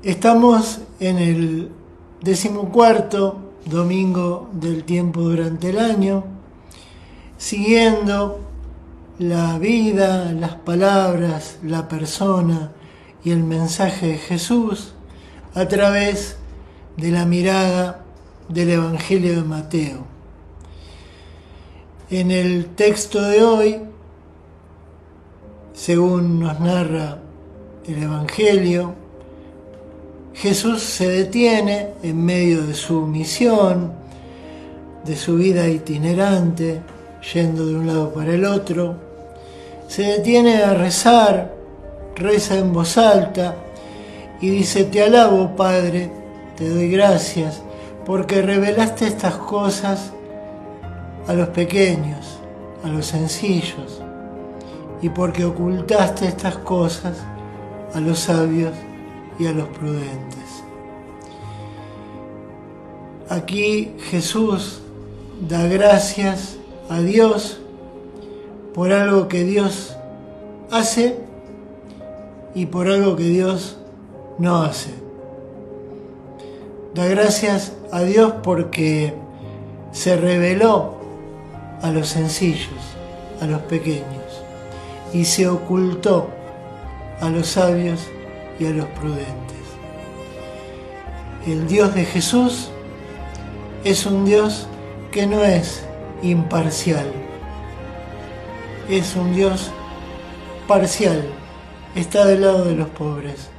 Estamos en el 14º domingo del tiempo durante el año, siguiendo la vida, las palabras, la persona y el mensaje de Jesús a través de la mirada del Evangelio de Mateo. En el texto de hoy, según nos narra el Evangelio, Jesús se detiene en medio de su misión, de su vida itinerante, yendo de un lado para el otro. Se detiene a rezar, reza en voz alta y dice: Te alabo, Padre, te doy gracias, porque revelaste estas cosas a los pequeños, a los sencillos, y porque ocultaste estas cosas a los sabios y a los prudentes. Aquí Jesús da gracias a Dios por algo que Dios hace y por algo que Dios no hace. Da gracias a Dios porque se reveló a los sencillos, a los pequeños, y se ocultó a los sabios y a los prudentes. El Dios de Jesús es un Dios que no es imparcial, es un Dios parcial, está del lado de los pobres,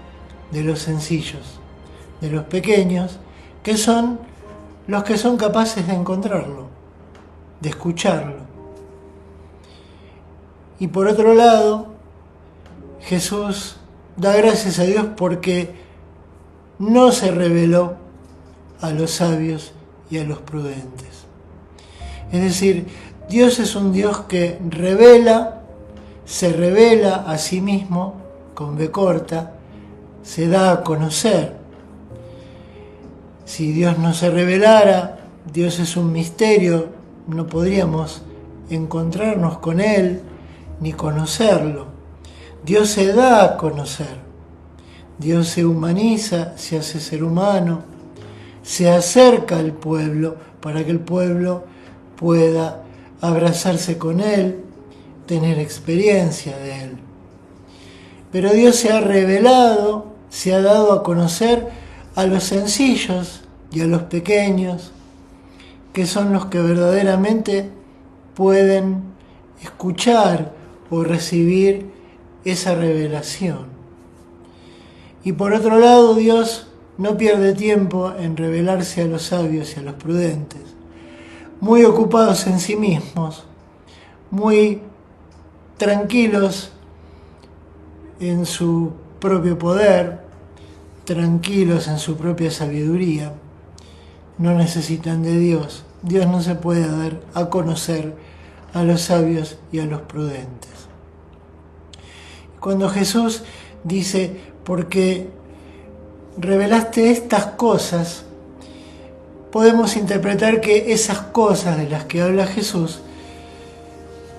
de los sencillos, de los pequeños, que son los que son capaces de encontrarlo, de escucharlo. Y por otro lado, Jesús da gracias a Dios porque no se reveló a los sabios y a los prudentes. Es decir, Dios es un Dios que se revela a sí mismo, con B corta, se da a conocer. Si Dios no se revelara, Dios es un misterio, no podríamos encontrarnos con Él ni conocerlo. Dios se da a conocer, Dios se humaniza, se hace ser humano, se acerca al pueblo para que el pueblo pueda abrazarse con Él, tener experiencia de Él. Pero Dios se ha revelado, se ha dado a conocer a los sencillos y a los pequeños, que son los que verdaderamente pueden escuchar o recibir esa revelación. Y por otro lado, Dios no pierde tiempo en revelarse a los sabios y a los prudentes, muy ocupados en sí mismos, muy tranquilos en su propio poder, tranquilos en su propia sabiduría. No necesitan de Dios. Dios no se puede dar a conocer a los sabios y a los prudentes. Cuando Jesús dice, porque revelaste estas cosas, podemos interpretar que esas cosas de las que habla Jesús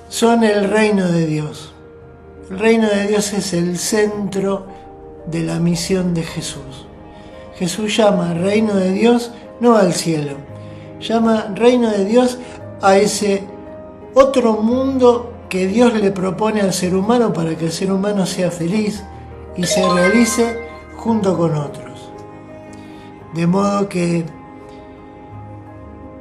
son el reino de Dios. El reino de Dios es el centro de la misión de Jesús. Jesús llama reino de Dios no al cielo, llama reino de Dios a ese otro mundo que Dios le propone al ser humano para que el ser humano sea feliz y se realice junto con otros. De modo que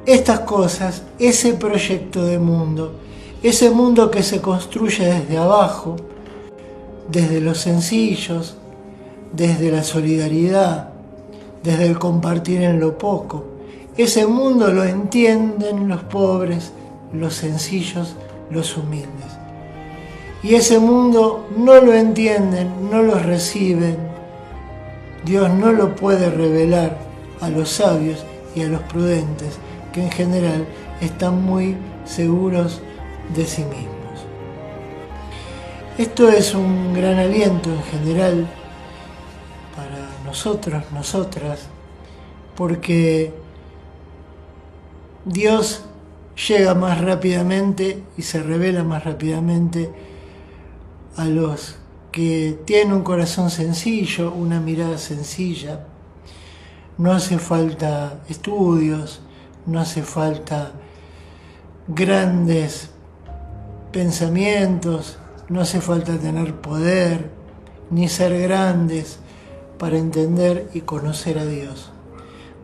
estas cosas, ese proyecto de mundo, ese mundo que se construye desde abajo, desde los sencillos, desde la solidaridad, desde el compartir en lo poco, ese mundo lo entienden los pobres, los sencillos, los humildes. Y ese mundo no lo entienden, no lo reciben. Dios no lo puede revelar a los sabios y a los prudentes, que en general están muy seguros de sí mismos. Esto es un gran aliento en general para nosotros, nosotras, porque Dios llega más rápidamente y se revela más rápidamente a los que tienen un corazón sencillo, una mirada sencilla. No hace falta estudios, no hace falta grandes pensamientos, no hace falta tener poder, ni ser grandes para entender y conocer a Dios.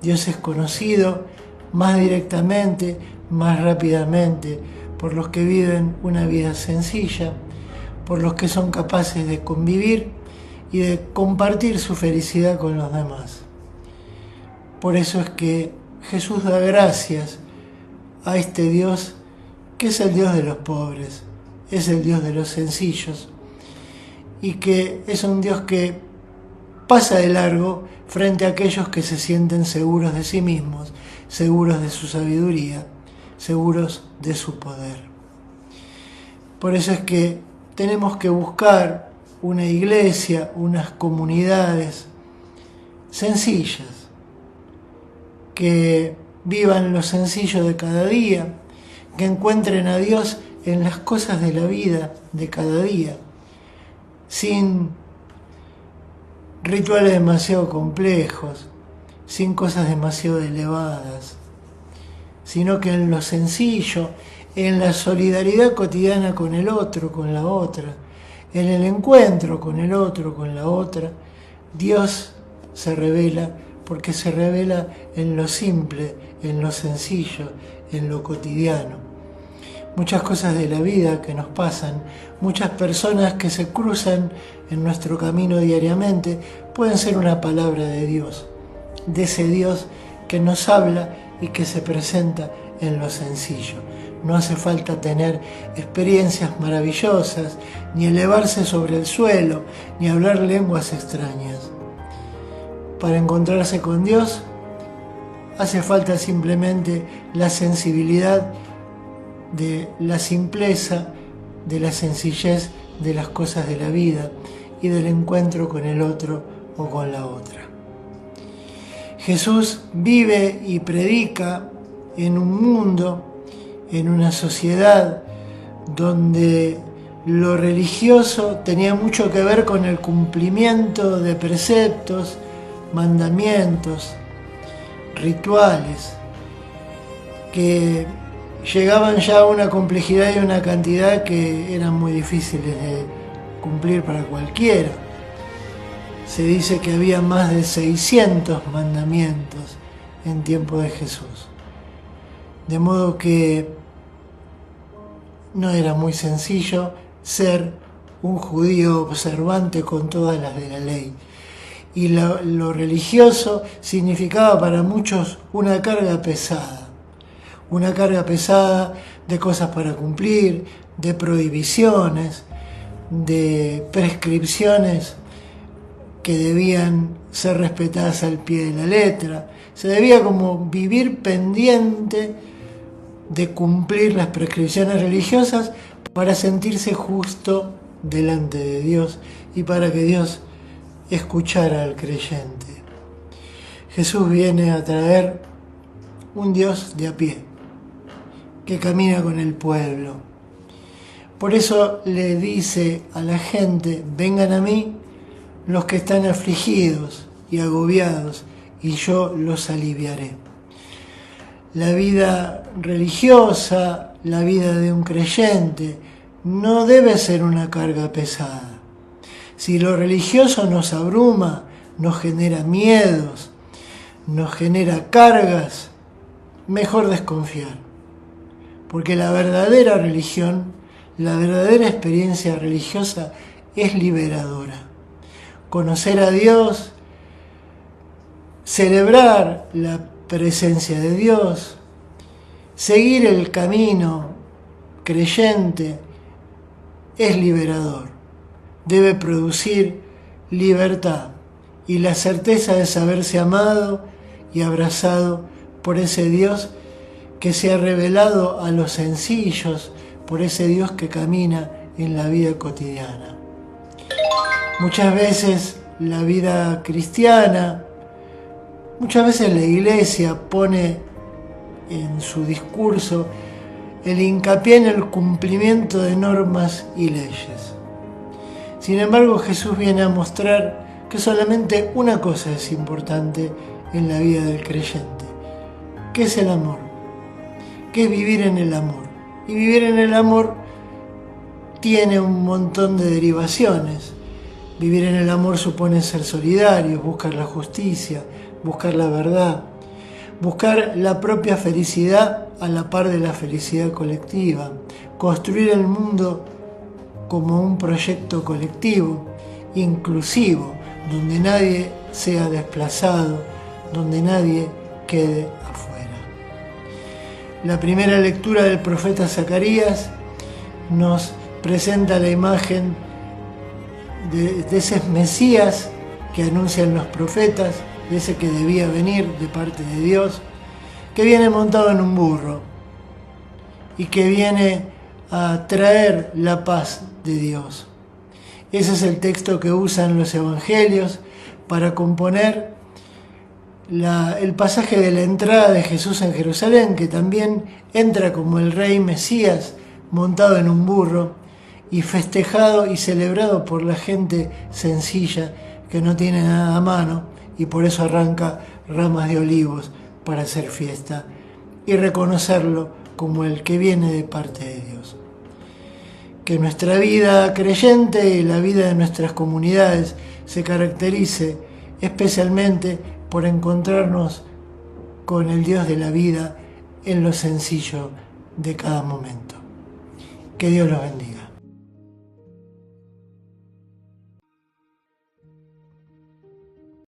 Dios es conocido más directamente, más rápidamente, por los que viven una vida sencilla, por los que son capaces de convivir y de compartir su felicidad con los demás. Por eso es que Jesús da gracias a este Dios que es el Dios de los pobres, es el Dios de los sencillos y que es un Dios que pasa de largo frente a aquellos que se sienten seguros de sí mismos, seguros de su sabiduría, seguros de su poder. Por eso es que tenemos que buscar una iglesia, unas comunidades sencillas, que vivan lo sencillo de cada día, que encuentren a Dios en las cosas de la vida de cada día, sin rituales demasiado complejos, sin cosas demasiado elevadas, sino que en lo sencillo, en la solidaridad cotidiana con el otro, con la otra, en el encuentro con el otro, con la otra, Dios se revela, porque se revela en lo simple, en lo sencillo, en lo cotidiano. Muchas cosas de la vida que nos pasan, muchas personas que se cruzan en nuestro camino diariamente, pueden ser una palabra de Dios, de ese Dios que nos habla y que se presenta en lo sencillo. No hace falta tener experiencias maravillosas, ni elevarse sobre el suelo, ni hablar lenguas extrañas. Para encontrarse con Dios, hace falta simplemente la sensibilidad de la simpleza, de la sencillez de las cosas de la vida y del encuentro con el otro o con la otra. Jesús vive y predica en un mundo, en una sociedad donde lo religioso tenía mucho que ver con el cumplimiento de preceptos, mandamientos, rituales, que llegaban ya a una complejidad y una cantidad que eran muy difíciles de cumplir para cualquiera. Se dice que había más de 600 mandamientos en tiempo de Jesús. De modo que no era muy sencillo ser un judío observante con todas las de la ley. Y lo religioso significaba para muchos una carga pesada de cosas para cumplir, de prohibiciones, de prescripciones que debían ser respetadas al pie de la letra. Se debía como vivir pendiente de cumplir las prescripciones religiosas para sentirse justo delante de Dios y para que Dios escuchara al creyente. Jesús viene a traer un Dios de a pie, que camina con el pueblo. Por eso le dice a la gente: vengan a mí los que están afligidos y agobiados, y yo los aliviaré. La vida religiosa, la vida de un creyente, no debe ser una carga pesada. Si lo religioso nos abruma, nos genera miedos, nos genera cargas, mejor desconfiar. Porque la verdadera religión, la verdadera experiencia religiosa es liberadora. Conocer a Dios, celebrar la presencia de Dios, seguir el camino creyente es liberador. Debe producir libertad y la certeza de saberse amado y abrazado por ese Dios que se ha revelado a los sencillos, por ese Dios que camina en la vida cotidiana. Muchas veces la vida cristiana, muchas veces la iglesia pone en su discurso el hincapié en el cumplimiento de normas y leyes. Sin embargo, Jesús viene a mostrar que solamente una cosa es importante en la vida del creyente, que es el amor, que es vivir en el amor. Y vivir en el amor tiene un montón de derivaciones. Vivir en el amor supone ser solidarios, buscar la justicia, buscar la verdad, buscar la propia felicidad a la par de la felicidad colectiva, construir el mundo como un proyecto colectivo, inclusivo, donde nadie sea desplazado, donde nadie quede afuera. La primera lectura del profeta Zacarías nos presenta la imagen de ese Mesías que anuncian los profetas, de ese que debía venir de parte de Dios, que viene montado en un burro y que viene a traer la paz de Dios. Ese es el texto que usan los evangelios para componer el pasaje de la entrada de Jesús en Jerusalén, que también entra como el rey Mesías montado en un burro y festejado y celebrado por la gente sencilla que no tiene nada a mano y por eso arranca ramas de olivos para hacer fiesta y reconocerlo como el que viene de parte de Dios. Que nuestra vida creyente y la vida de nuestras comunidades se caracterice especialmente por encontrarnos con el Dios de la vida en lo sencillo de cada momento. Que Dios los bendiga.